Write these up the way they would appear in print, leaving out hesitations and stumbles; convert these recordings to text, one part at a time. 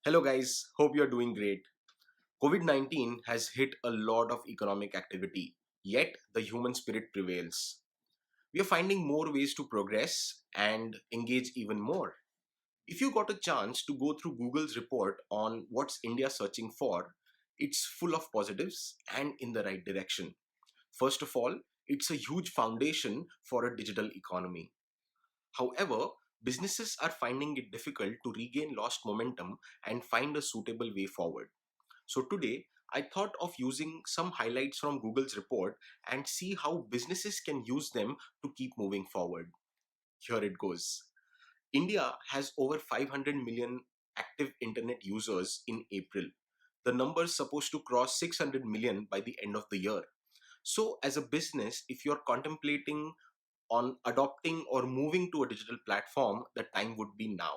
Hello, guys. Hope you're doing great. COVID 19 has hit a lot of economic activity, yet the human spirit prevails. We are finding more ways to progress and engage even more. If you got a chance to go through Google's report on what's India searching for, it's full of positives and in the right direction. First of all, it's a huge foundation for a digital economy. However, businesses are finding it difficult to regain lost momentum and find a suitable way forward. So today, I thought of using some highlights from Google's report and see how businesses can use them to keep moving forward. Here it goes. India has over 500 million active internet users in April. The number is supposed to cross 600 million by the end of the year. So, as a business, if you're contemplating on adopting or moving to a digital platform, the time would be now.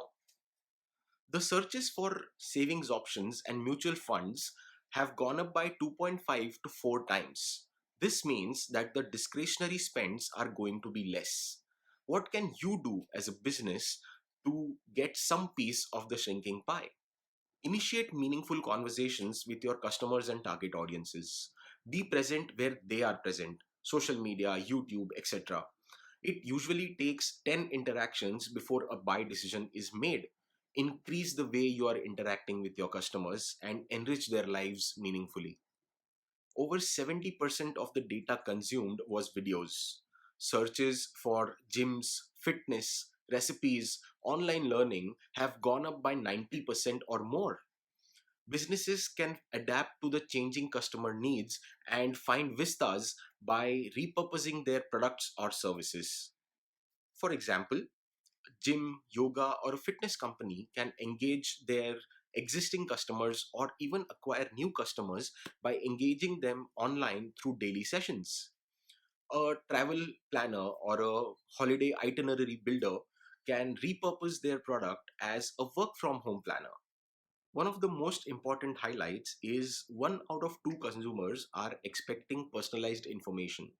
The searches for savings options and mutual funds have gone up by 2.5 to 4 times. This means that the discretionary spends are going to be less. What can you do as a business to get some piece of the shrinking pie? Initiate meaningful conversations with your customers and target audiences. Be present where they are present, social media, YouTube, etc. It usually takes 10 interactions before a buy decision is made. Increase the way you are interacting with your customers and enrich their lives meaningfully. Over 70% of the data consumed was videos. Searches for gyms, fitness, recipes, online learning have gone up by 90% or more. Businesses can adapt to the changing customer needs and find vistas by repurposing their products or services. For example, gym, yoga, or a fitness company can engage their existing customers or even acquire new customers by engaging them online through daily sessions. A travel planner or a holiday itinerary builder can repurpose their product as a work from home planner. One of the most important highlights is one out of two consumers are expecting personalized information.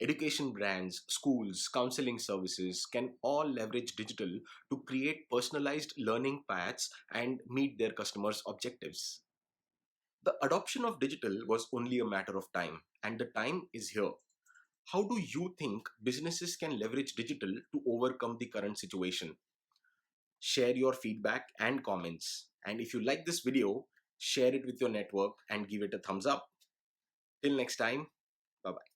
Education brands, schools, counseling services can all leverage digital to create personalized learning paths and meet their customers' objectives. The adoption of digital was only a matter of time, and the time is here. How do you think businesses can leverage digital to overcome the current situation? Share your feedback and comments. And if you like this video, share it with your network and give it a thumbs up. Till next time, bye bye.